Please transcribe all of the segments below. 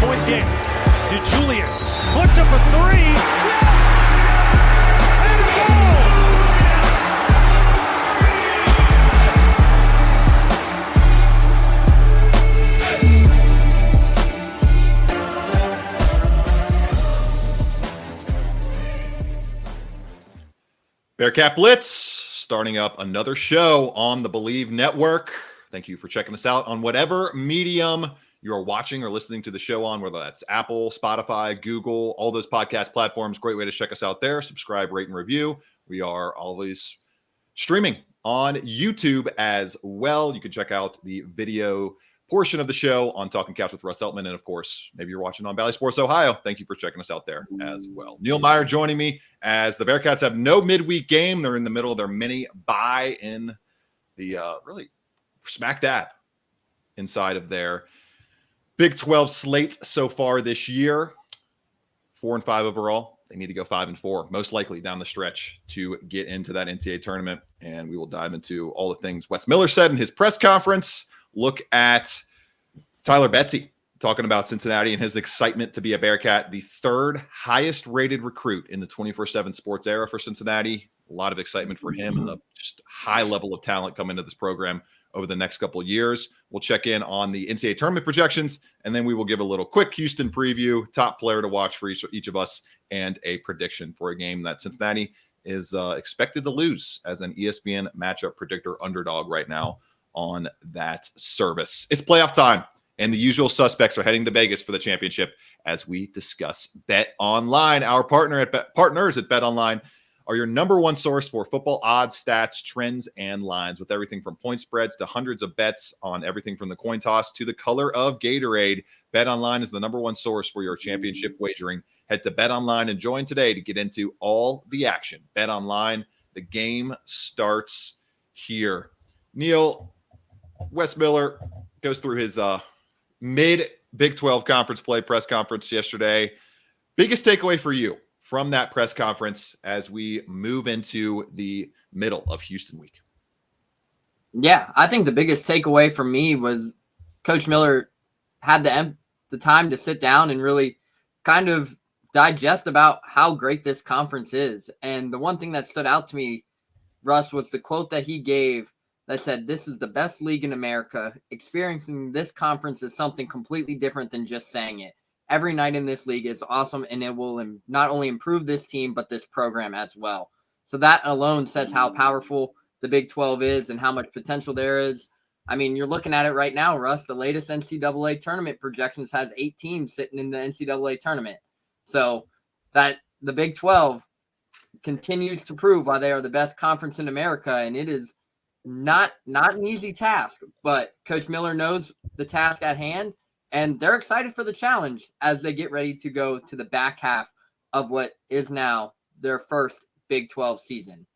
3-point game. DeJulius puts up a three. And goal! Bearcat Blitz, starting up another show on the Believe Network. Thank you for checking us out on whatever medium you are watching or listening to the show on, whether that's Apple, Spotify, Google, all those podcast platforms. Great way to check us out there. Subscribe, rate, and review. We are always streaming on YouTube as well. You can check out the video portion of the show on Talking Couch with Russ Eltman. And of course, maybe you're watching on Valley Sports Ohio. Thank you for checking us out there as well. Neil Meyer joining me as the Bearcats have no midweek game. They're in the middle of their mini bye in the really smack dab inside of their Big 12 slate so far this year. 4-5 overall. They need to go 5-4, most likely down the stretch to get into that NCAA tournament. And we will dive into all the things Wes Miller said in his press conference. Look at Tyler Betsy talking about Cincinnati and his excitement to be a Bearcat, the third highest rated recruit in the 24/7 sports era for Cincinnati. A lot of excitement for him and the just high level of talent coming into this program over the next couple of years. We'll check in on the NCAA tournament projections, and then we will give a little quick Houston preview, top player to watch for each of us, and a prediction for a game that Cincinnati is expected to lose as an ESPN matchup predictor underdog right now on that service. It's playoff time, and the usual suspects are heading to Vegas for the championship as we discuss Bet Online. Our partners at Bet Online are your number one source for football odds, stats, trends, and lines, with everything from point spreads to hundreds of bets on everything from the coin toss to the color of Gatorade. Bet Online is the number one source for your championship wagering. Head to Bet Online and join today to get into all the action. Bet Online, the game starts here. Neil, Wes Miller goes through his mid-Big 12 conference play press conference yesterday. Biggest takeaway for you from that press conference as we move into the middle of Houston week? Yeah, I think the biggest takeaway for me was Coach Miller had the time to sit down and really kind of digest about how great this conference is. And the one thing that stood out to me, Russ, was the quote that he gave that said, "This is the best league in America. Experiencing this conference is something completely different than just saying it. Every night in this league is awesome, and it will not only improve this team, but this program as well." So that alone says how powerful the Big 12 is and how much potential there is. I mean, you're looking at it right now, Russ. The latest NCAA tournament projections has 8 teams sitting in the NCAA tournament. So that the Big 12 continues to prove why they are the best conference in America, and it is not an easy task, but Coach Miller knows the task at hand, and they're excited for the challenge as they get ready to go to the back half of what is now their first Big 12 season.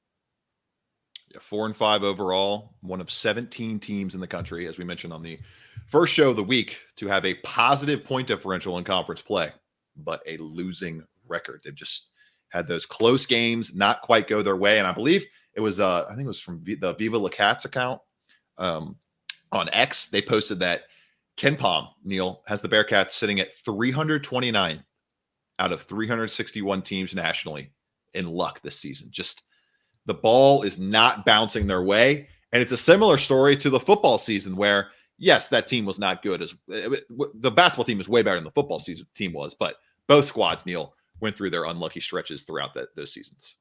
Yeah, 4-5 overall, one of 17 teams in the country, as we mentioned on the first show of the week, to have a positive point differential in conference play, but a losing record. They've just had those close games not quite go their way, and I believe it was, I think it was from the Viva La Cats account on X. They posted that Ken Pom, Neil, has the Bearcats sitting at 329 out of 361 teams nationally in luck this season. Just the ball is not bouncing their way. And it's a similar story to the football season where, yes, that team was not good. The basketball team is way better than the football season team was, but both squads, Neil, went through their unlucky stretches throughout those seasons.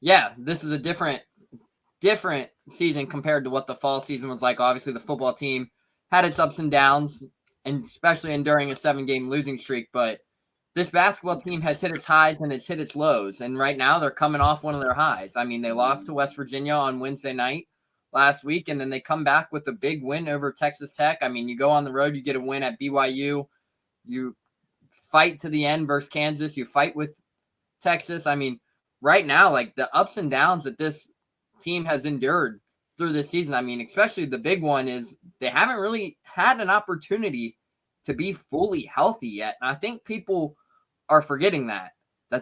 Yeah, this is a different season compared to what the fall season was like. Obviously, the football team had its ups and downs, and especially during a 7-game losing streak. But this basketball team has hit its highs and it's hit its lows. And right now, they're coming off one of their highs. I mean, they lost to West Virginia on Wednesday night last week, and then they come back with a big win over Texas Tech. I mean, you go on the road, you get a win at BYU. You fight to the end versus Kansas. You fight with Texas. I mean, right now, like the ups and downs that this team has endured through this season. I mean, especially the big one is they haven't really had an opportunity to be fully healthy yet. And I think people are forgetting that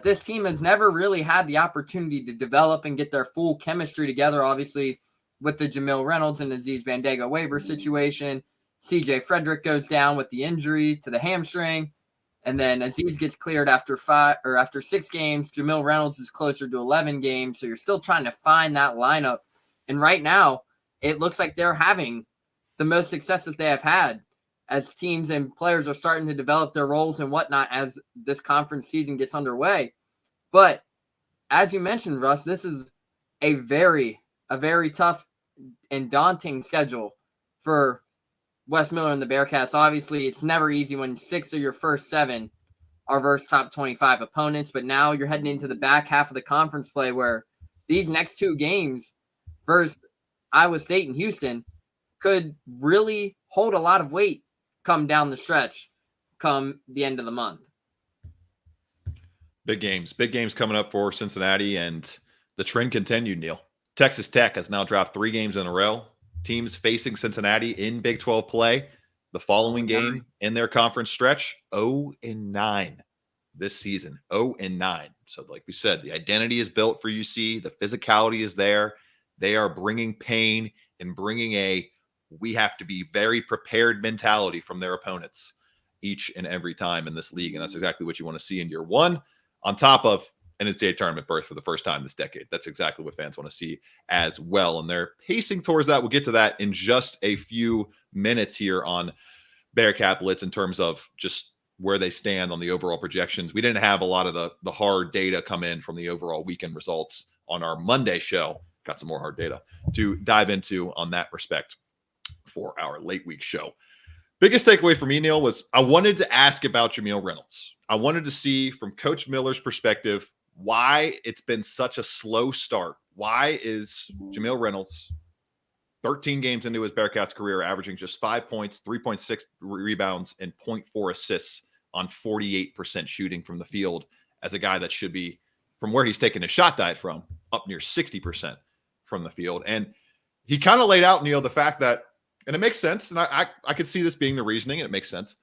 this team has never really had the opportunity to develop and get their full chemistry together, obviously with the Jamil Reynolds and Aziz Bandaga waiver situation. CJ Frederick goes down with the injury to the hamstring. And then Aziz gets cleared after 6 games. Jamil Reynolds is closer to 11 games. So you're still trying to find that lineup. And right now, it looks like they're having the most success that they have had as teams and players are starting to develop their roles and whatnot as this conference season gets underway. But as you mentioned, Russ, this is a very tough and daunting schedule for Wes Miller and the Bearcats. Obviously, it's never easy when 6 of your first 7 are versus top 25 opponents, but now you're heading into the back half of the conference play where these next 2 games versus Iowa State and Houston could really hold a lot of weight come down the stretch come the end of the month. Big games coming up for Cincinnati, and the trend continued, Neil. Texas Tech has now dropped 3 games in a row. Teams facing Cincinnati in Big 12 play. The following game in their conference stretch, 0-9 this season, 0-9. So like we said, the identity is built for UC. The physicality is there. They are bringing pain and bringing we have to be very prepared mentality from their opponents each and every time in this league. And that's exactly what you want to see in year 1, on top of an NCAA tournament berth for the first time this decade. That's exactly what fans want to see as well. And they're pacing towards that. We'll get to that in just a few minutes here on Bearcat Blitz in terms of just where they stand on the overall projections. We didn't have a lot of the hard data come in from the overall weekend results on our Monday show. Got some more hard data to dive into on that respect for our late week show. Biggest takeaway for me, Neil, was I wanted to ask about Jamil Reynolds. I wanted to see from Coach Miller's perspective why it's been such a slow start. Why is Jamil Reynolds 13 games into his Bearcats career averaging just 5 points, 3.6 rebounds, and 0.4 assists on 48% shooting from the field as a guy that should be, from where he's taken his shot diet from, up near 60% from the field. And he kind of laid out, Neil, the fact that, and it makes sense, and I could see this being the reasoning, and it makes sense,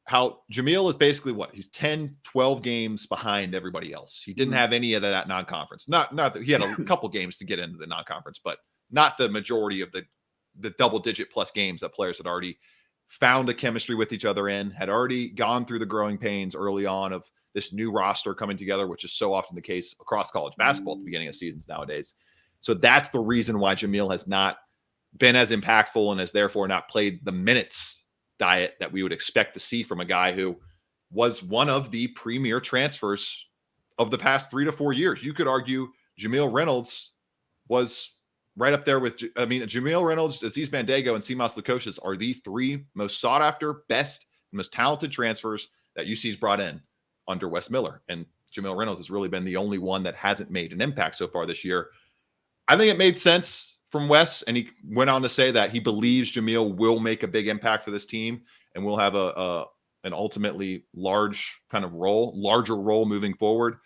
how Jamil is basically what? He's 10, 12 games behind everybody else. He didn't have any of that non-conference. Not that he had a couple games to get into the non-conference, but not the majority of the double-digit plus games that players had already found a chemistry with each other in, had already gone through the growing pains early on of this new roster coming together, which is so often the case across college basketball at the beginning of seasons nowadays. So that's the reason why Jamil has not been as impactful and has therefore not played the minutes diet that we would expect to see from a guy who was one of the premier transfers of the past 3 to 4 years. You could argue Jamil Reynolds was right up there with, Jamil Reynolds, Aziz Bandaogo, and Simas Lukosius are the 3 most sought after, best, most talented transfers that UC's brought in under Wes Miller. And Jamil Reynolds has really been the only one that hasn't made an impact so far this year. I think it made sense from Wes, and he went on to say that he believes Jamil will make a big impact for this team and will have an ultimately larger role moving forward.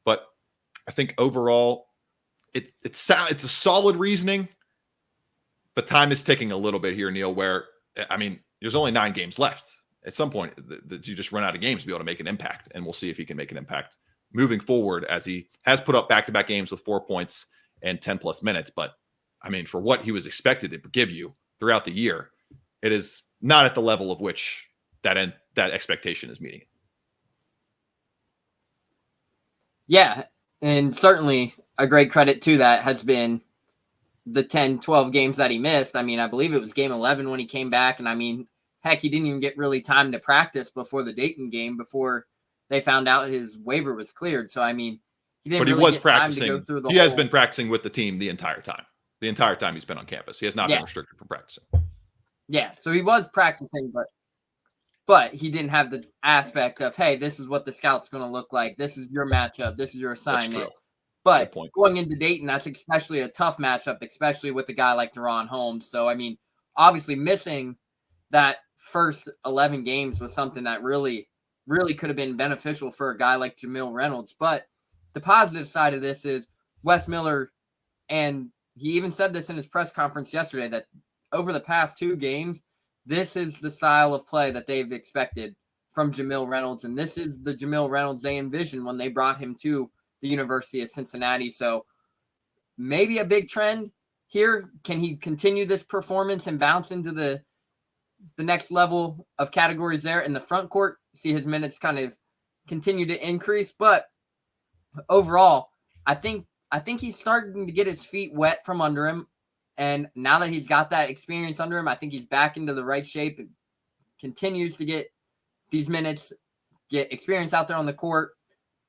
But I think overall, it's a solid reasoning, but time is ticking a little bit here, Neil, where, there's only 9 games left. At some point, you just run out of games to be able to make an impact, and we'll see if he can make an impact moving forward, as he has put up back-to-back games with 4 points and 10 plus minutes. But for what he was expected to give you throughout the year, it is not at the level of which that expectation is meeting. Yeah. And certainly a great credit to that has been the 10, 12 games that he missed. I believe it was game 11 when he came back. And heck, he didn't even get really time to practice before the Dayton game, before they found out his waiver was cleared. So, he didn't really get time to go through the He has been practicing with the team the entire time. The entire time he's been on campus. He has not been restricted from practicing. Yeah, so he was practicing, but he didn't have the aspect of, hey, this is what the scout's going to look like. This is your matchup. This is your assignment. But going into Dayton, that's especially a tough matchup, especially with a guy like Deron Holmes. So, obviously missing that first 11 games was something that really, really could have been beneficial for a guy like Jamil Reynolds. But the positive side of this is Wes Miller, and he even said this in his press conference yesterday, that over the past 2 games, this is the style of play that they've expected from Jamil Reynolds. And this is the Jamil Reynolds they envisioned when they brought him to the University of Cincinnati. So maybe a big trend here. Can he continue this performance and bounce into the the next level of categories there in the front court, see his minutes kind of continue to increase. But overall, I think he's starting to get his feet wet from under him. And now that he's got that experience under him, I think he's back into the right shape and continues to get these minutes, get experience out there on the court,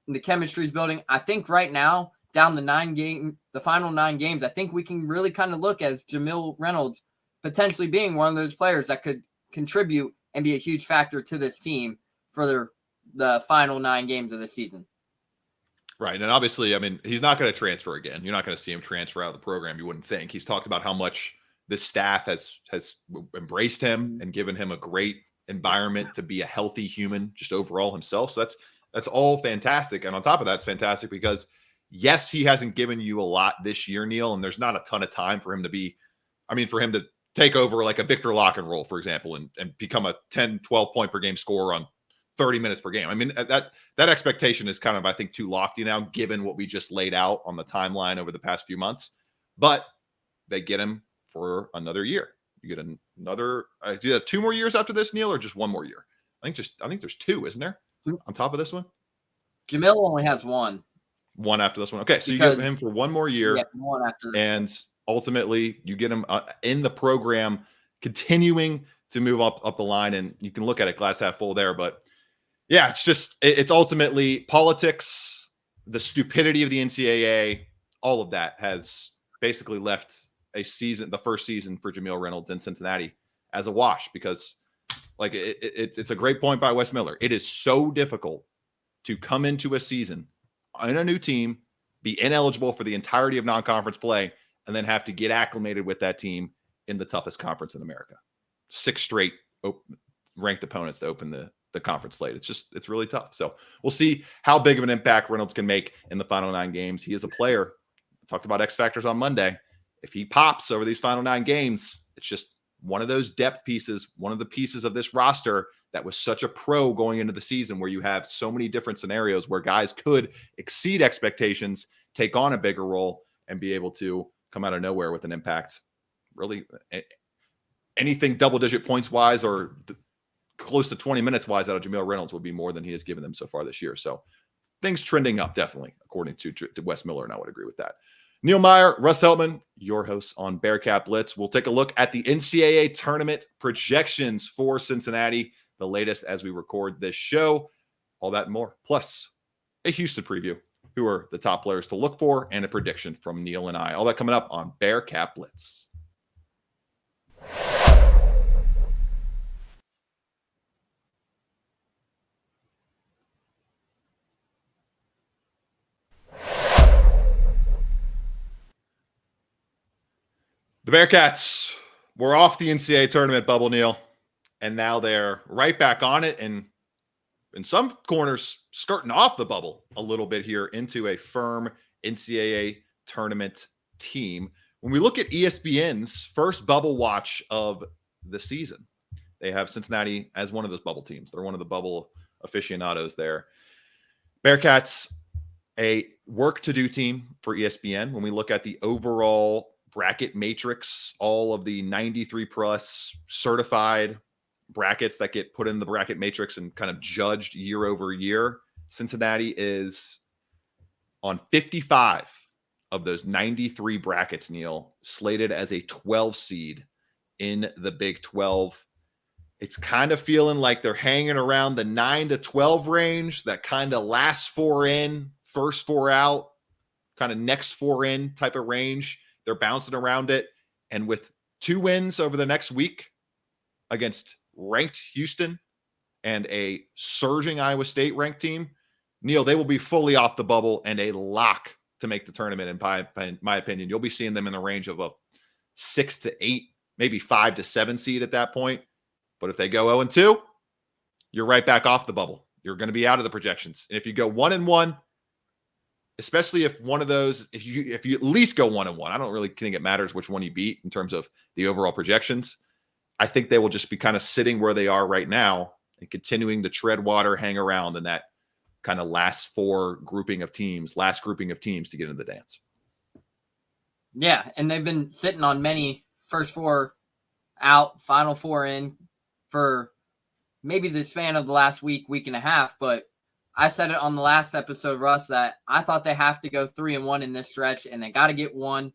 and the chemistry is building. I think right now, down the final 9 games, I think we can really kind of look as Jamil Reynolds potentially being one of those players that could contribute and be a huge factor to this team for the final 9 games of the season. Right. And obviously, I mean, he's not going to transfer again. You're not going to see him transfer out of the program, you wouldn't think. He's talked about how much this staff has embraced him and given him a great environment to be a healthy human just overall himself. So that's all fantastic. And on top of that, it's fantastic because, yes, he hasn't given you a lot this year, Neil, and there's not a ton of time for him to take over like a Victor Lock-and-roll, for example, and become a 10, 12 point per game scorer on 30 minutes per game. I mean, that expectation is kind of, I think, too lofty now, given what we just laid out on the timeline over the past few months. But they get him for another year. You get another, do you have 2 more years after this, Neil, or just 1 more year? I think there's 2, isn't there? On top of this one? Jamil only has 1. 1 after this one. Okay, so you get him for 1 more year. Yeah, 1 after. And ultimately, you get him in the program, continuing to move up the line. And you can look at it glass half full there. But yeah, it's ultimately politics, the stupidity of the NCAA, all of that has basically left the first season for Jamil Reynolds in Cincinnati as a wash, because like it's a great point by Wes Miller. It is so difficult to come into a season on a new team, be ineligible for the entirety of non-conference play, and then have to get acclimated with that team in the toughest conference in America. 6 straight ranked opponents to open the conference slate. It's really tough. So we'll see how big of an impact Reynolds can make in the final 9 games. He is a player. I talked about X factors on Monday. If he pops over these final 9 games, it's just one of those depth pieces, one of the pieces of this roster that was such a pro going into the season, where you have so many different scenarios where guys could exceed expectations, take on a bigger role, and be able to come out of nowhere with an impact. Really, anything double-digit points-wise or close to 20 minutes-wise out of Jamil Reynolds would be more than he has given them so far this year. So things trending up, definitely, according to Wes Miller, and I would agree with that. Neil Meyer, Russ Heltman, your hosts on Bearcat Blitz. We'll take a look at the NCAA Tournament projections for Cincinnati, the latest as we record this show. All that and more, plus a Houston preview, who are the top players to look for, and a prediction from Neil and I. All that coming up on Bearcat Blitz. The Bearcats were off the NCAA tournament bubble, Neil, and now they're right back on it, and in some corners skirting off the bubble a little bit here into a firm NCAA tournament team. When we look at ESPN's first bubble watch of the season, they have Cincinnati as one of those bubble teams. They're one of the bubble aficionados there. Bearcats, a work-to-do team for ESPN. When we look at the overall bracket matrix, all of the 93 plus certified brackets that get put in the bracket matrix and kind of judged year over year, Cincinnati is on 55 of those 93 brackets, Neil, slated as a 12 seed in the Big 12. It's kind of feeling like they're hanging around the 9 to 12 range, that kind of last 4 in, first 4 out, kind of next 4 in type of range. They're bouncing around it. And with 2 wins over the next week against ranked Houston and a surging Iowa State ranked team, Neil, they will be fully off the bubble and a lock to make the tournament. In my opinion, you'll be seeing them in the range of a 6 to 8, maybe 5 to 7 seed at that point. But if they go 0-2, you're right back off the bubble. You're going to be out of the projections. And if you go 1-1, especially if one of those, if you at least go 1-1, I don't really think it matters which one you beat in terms of the overall projections. I think they will just be kind of sitting where they are right now and continuing to tread water, hang around in that kind of last grouping of teams to get into the dance. Yeah, and they've been sitting on many first 4 out, final 4 in for maybe the span of the last week and a half, but I said it on the last episode, Russ, that I thought they have to go 3-1 in this stretch, and they got to get one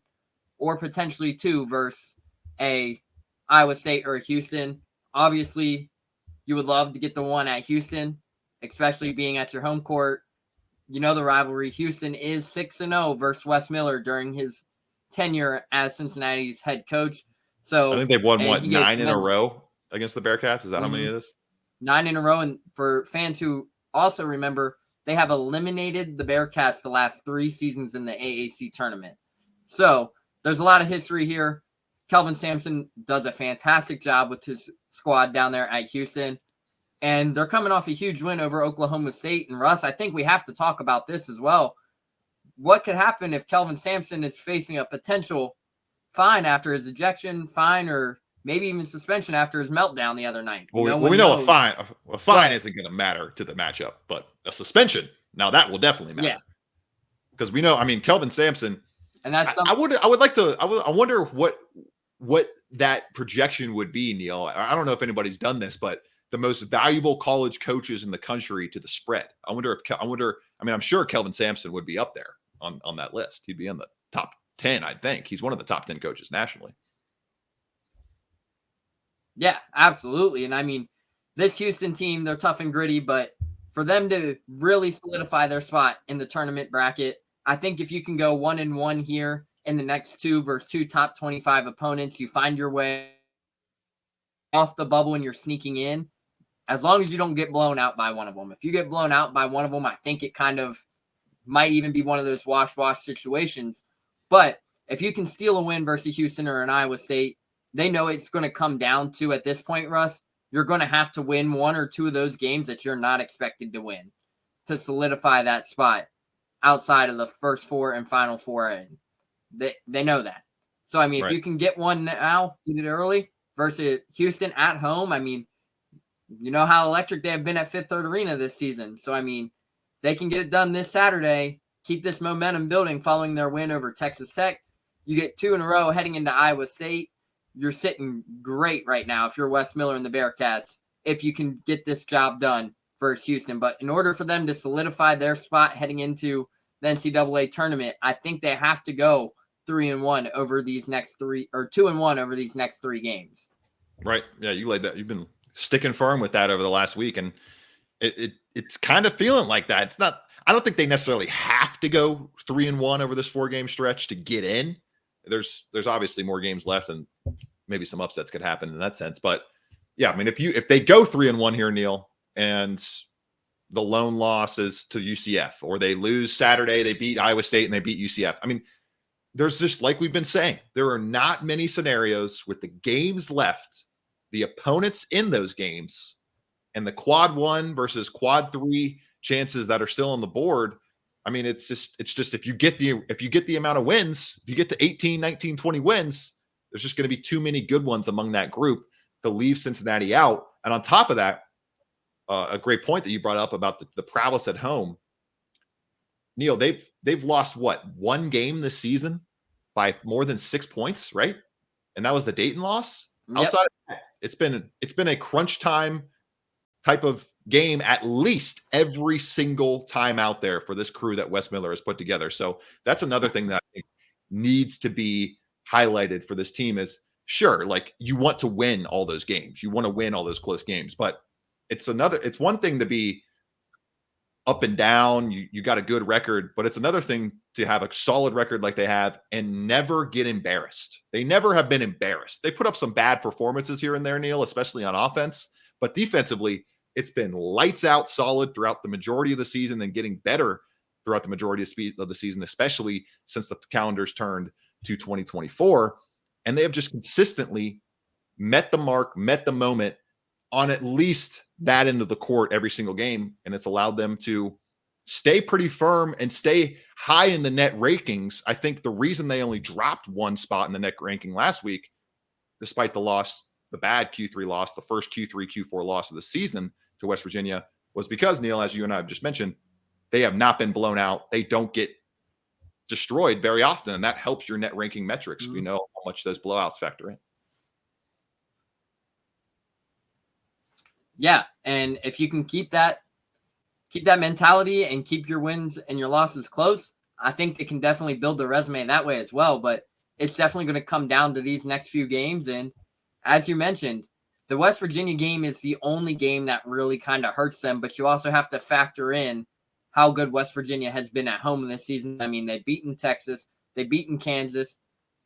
or potentially two versus a Iowa State or a Houston. Obviously, you would love to get the one at Houston, especially being at your home court. You know the rivalry. Houston is 6-0 versus Wes Miller during his tenure as Cincinnati's head coach. So I think they've won, 9 in a row against the Bearcats? Is that how many it is? 9 in a row. And for fans who also remember, they have eliminated the Bearcats the last 3 seasons in the AAC tournament. So there's a lot of history here. Kelvin Sampson does a fantastic job with his squad down there at Houston. And they're coming off a huge win over Oklahoma State. And Russ, I think we have to talk about this as well. What could happen if Kelvin Sampson is facing a potential fine after his ejection, or maybe even suspension after his meltdown the other night? Well, we know a fine isn't going to matter to the matchup, but a suspension, now that will definitely matter. Yeah. Because we know, I mean, Kelvin Sampson, and that's I wonder what that projection would be, Neil. I don't know if anybody's done this, but the most valuable college coaches in the country to the spread. I mean, I'm sure Kelvin Sampson would be up there on that list. He'd be in the top 10, I think. He's one of the top 10 coaches nationally. Yeah, absolutely. And I mean, this Houston team, they're tough and gritty, but for them to really solidify their spot in the tournament bracket, I think if you can go 1-1 here in the next 2 versus 2 top 25 opponents, you find your way off the bubble and you're sneaking in, as long as you don't get blown out by one of them. If you get blown out by one of them, I think it kind of might even be one of those wash situations. But if you can steal a win versus Houston or an Iowa State, they know it's going to come down to, at this point, Russ, you're going to have to win 1 or 2 of those games that you're not expected to win to solidify that spot outside of the first 4 and final 4 in. They know that. So, I mean, right. If you can get one now, get it early versus Houston at home, I mean, you know how electric they have been at Fifth Third Arena this season. So, I mean, they can get it done this Saturday, keep this momentum building following their win over Texas Tech. You get 2 in a row heading into Iowa State. You're sitting great right now if you're Wes Miller and the Bearcats, if you can get this job done versus Houston. But in order for them to solidify their spot heading into the NCAA tournament, I think they have to go 3-1 over these next 3, or 2-1 over these next 3 games. Right. Yeah, you laid that. You've been sticking firm with that over the last week, and it's kind of feeling like that. It's not. I don't think they necessarily have to go 3-1 over this 4-game stretch to get in. There's obviously more games left, and maybe some upsets could happen in that sense. But yeah, I mean, if they go 3-1 here, Neil, and the lone loss is to UCF, or they lose Saturday, they beat Iowa State and they beat UCF. I mean, there's just, like we've been saying, there are not many scenarios with the games left, the opponents in those games, and the quad 1 versus quad 3 chances that are still on the board. I mean, it's just if you get the amount of wins, if you get to 18, 19, 20 wins, there's just going to be too many good ones among that group to leave Cincinnati out. And on top of that, a great point that you brought up about the prowess at home. Neil, they've lost what, 1 game this season by more than 6 points, right? And that was the Dayton loss. Yep. Outside of that, it's been a crunch time type of game at least every single time out there for this crew that Wes Miller has put together. So that's another thing that I think needs to be highlighted for this team is, sure, like, you want to win all those games. You want to win all those close games, but it's one thing to be up and down. You got a good record, but it's another thing to have a solid record like they have and never get embarrassed. They never have been embarrassed. They put up some bad performances here and there, Neil, especially on offense, but defensively, it's been lights out solid throughout the majority of the season and getting better throughout the majority of the season, especially since the calendars turned to 2024. And they have just consistently met the mark, met the moment on at least that end of the court every single game. And it's allowed them to stay pretty firm and stay high in the net rankings. I think the reason they only dropped 1 spot in the net ranking last week, despite the loss, the bad Q3 loss, the first Q3, Q4 loss of the season to West Virginia, was because, Neil, as you and I have just mentioned, they have not been blown out. They don't get destroyed very often, and that helps your net ranking metrics. We know how much those blowouts factor in. Yeah, and if you can keep that mentality and keep your wins and your losses close, I think they can definitely build their resume that way as well. But it's definitely going to come down to these next few games. And as you mentioned, the West Virginia game is the only game that really kind of hurts them. But you also have to factor in how good West Virginia has been at home this season. I mean, they've beaten Texas, they've beaten Kansas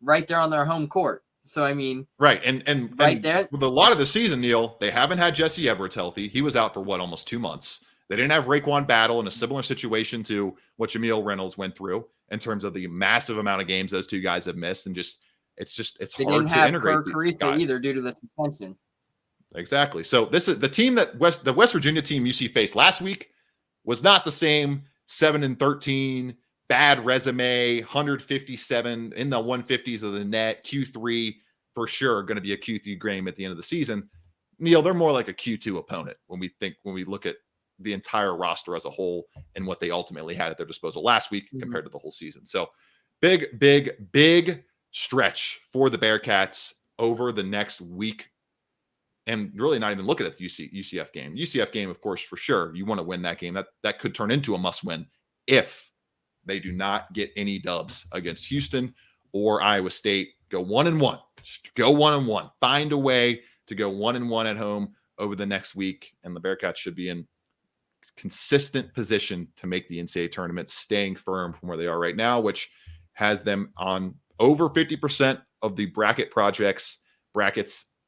right there on their home court. So, I mean, right. And right there, with a lot of the season, Neil, they haven't had Jesse Edwards healthy. He was out for almost 2 months. They didn't have Raekwon Battle in a similar situation to what Jameel Reynolds went through in terms of the massive amount of games those two guys have missed. And it's they hard didn't to have integrate Kerr these Carissa guys either due to the suspension. Exactly. So this is the team that the West Virginia team UC faced last week was not the same 7-13, bad resume, 157 in the 150s of the net, Q3 for sure going to be a Q3 game at the end of the season. Neil, they're more like a Q2 opponent when we look at the entire roster as a whole and what they ultimately had at their disposal last week compared to the whole season. So big stretch for the Bearcats over the next week. And really not even looking at the UCF game. UCF game, of course, for sure. You want to win that game. That could turn into a must-win if they do not get any dubs against Houston or Iowa State. Go 1-1. Just go 1-1. Find a way to go 1-1 at home over the next week. And the Bearcats should be in consistent position to make the NCAA tournament, staying firm from where they are right now, which has them on over 50% of the brackets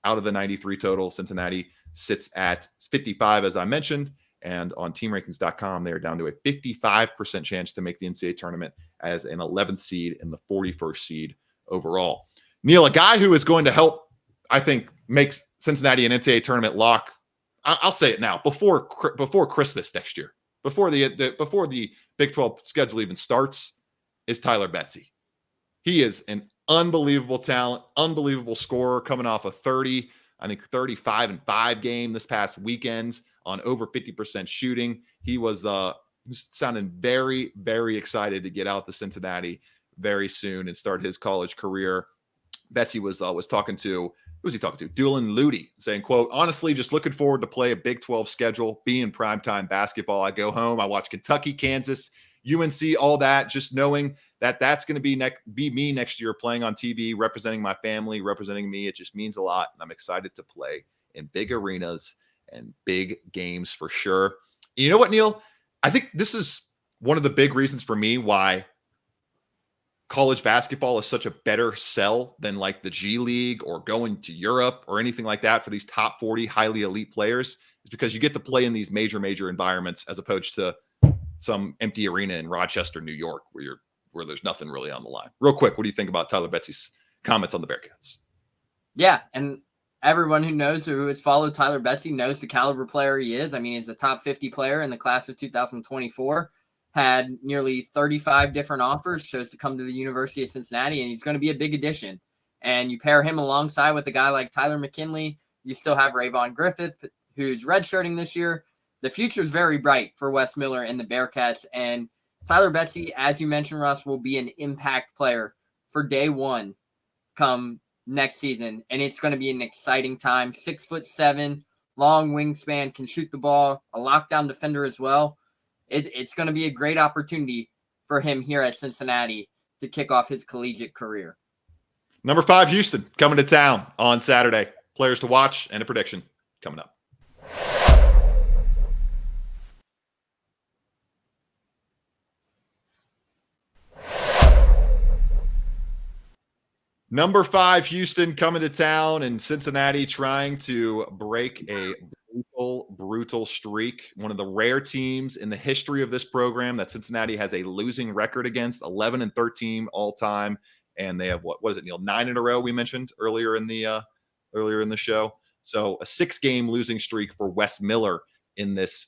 out of the 93 total. Cincinnati sits at 55, as I mentioned. And on teamrankings.com, they are down to a 55% chance to make the NCAA tournament as an 11th seed and the 41st seed overall. Neil, a guy who is going to help, I think, make Cincinnati an NCAA tournament lock. I'll say it now, before Christmas next year, before the Big 12 schedule even starts, is Tyler Betsy. He is an unbelievable talent, unbelievable scorer coming off a 35-5 game this past weekend on over 50% shooting. He was sounding very, very excited to get out to Cincinnati very soon and start his college career. Betsy was talking to, who was he talking to? Doolin Ludy, saying, quote, honestly, just looking forward to play a Big 12 schedule, be in primetime basketball. I go home, I watch Kentucky, Kansas, UNC, all that, just knowing that that's going to be me next year playing on TV, representing my family, representing me. It just means a lot. And I'm excited to play in big arenas and big games for sure. You know what, Neil? I think this is one of the big reasons for me why college basketball is such a better sell than like the G League or going to Europe or anything like that for these top 40 highly elite players, is because you get to play in these major environments as opposed to some empty arena in Rochester, New York, where there's nothing really on the line. Real quick, what do you think about Tyler Betsy's comments on the Bearcats? Yeah, and everyone who has followed Tyler Betsy knows the caliber player he is. I mean, he's a top 50 player in the class of 2024, had nearly 35 different offers, chose to come to the University of Cincinnati, and he's going to be a big addition. And you pair him alongside with a guy like Tyler McKinley, you still have Rayvon Griffith, who's redshirting this year. The future is very bright for Wes Miller and the Bearcats. And Tyler Betsy, as you mentioned, Russ, will be an impact player for day one come next season. And it's going to be an exciting time. 6'7", long wingspan, can shoot the ball, a lockdown defender as well. It's going to be a great opportunity for him here at Cincinnati to kick off his collegiate career. Number 5, Houston, coming to town on Saturday. Players to watch and a prediction coming up. Number 5, Houston coming to town, and Cincinnati trying to break a brutal streak. One of the rare teams in the history of this program that Cincinnati has a losing record against, 11-13 all time, and they have what is it, Neil? 9 in a row. We mentioned earlier in the show. So a 6-game losing streak for Wes Miller in this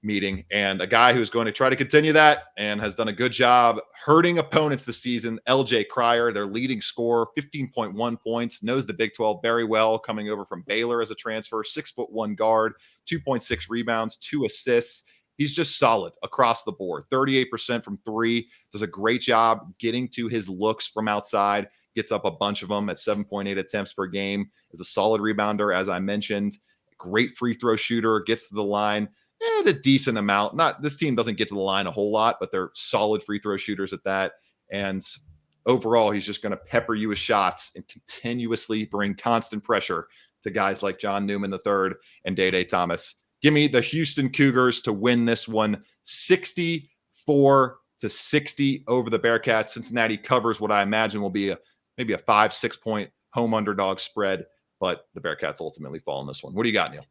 meeting, and a guy who's going to try to continue that and has done a good job hurting opponents this season. LJ Cryer, their leading scorer, 15.1 points, knows the Big 12 very well, coming over from Baylor as a transfer, 6'1" guard, 2.6 rebounds, 2 assists. He's just solid across the board. 38% from 3, does a great job getting to his looks from outside, gets up a bunch of them at 7.8 attempts per game, is a solid rebounder, as I mentioned. great free throw shooter, gets to the line at a decent amount. This team doesn't get to the line a whole lot, but they're solid free throw shooters at that. And overall, he's just going to pepper you with shots and continuously bring constant pressure to guys like John Newman III and Day Thomas. Give me the Houston Cougars to win this one 64-60 over the Bearcats. Cincinnati covers what I imagine will be maybe a 5-6 point home underdog spread, but the Bearcats ultimately fall in this one. What do you got, Neil?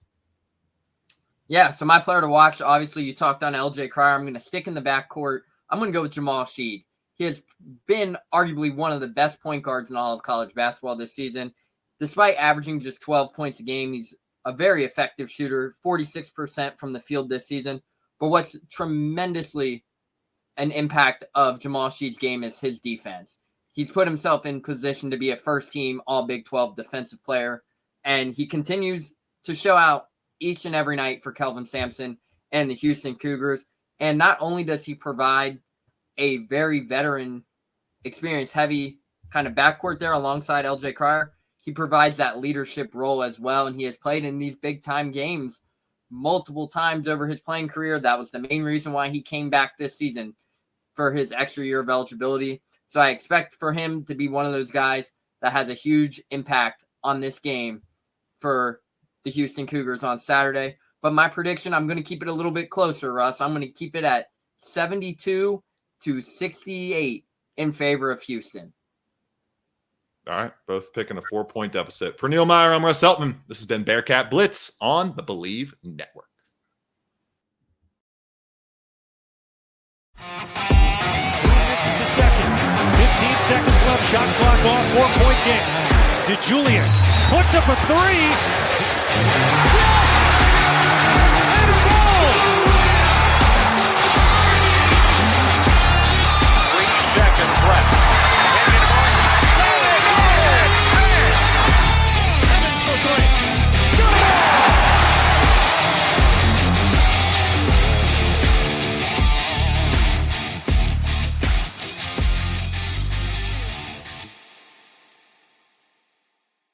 Yeah, so my player to watch, obviously you talked on LJ Cryer. I'm going to stick in the backcourt. I'm going to go with Jamal Sheed. He has been arguably one of the best point guards in all of college basketball this season. Despite averaging just 12 points a game, he's a very effective shooter, 46% from the field this season. But what's tremendously an impact of Jamal Sheed's game is his defense. He's put himself in position to be a first-team All-Big 12 defensive player, and he continues to show out each and every night for Kelvin Sampson and the Houston Cougars. And not only does he provide a very veteran, experience-heavy kind of backcourt there alongside LJ Cryer, he provides that leadership role as well, and he has played in these big-time games multiple times over his playing career. That was the main reason why he came back this season for his extra year of eligibility. So I expect for him to be one of those guys that has a huge impact on this game for the Houston Cougars on Saturday. But my prediction, I'm going to keep it a little bit closer, Russ. I'm going to keep it at 72-68 in favor of Houston. All right, both picking a 4-point deficit. For Neil Meyer, I'm Russ Heltman. This has been Bearcat Blitz on the Believe Network. This is the second. 15 seconds left. Shot clock off. 4-point game. DeJulius puts up a three.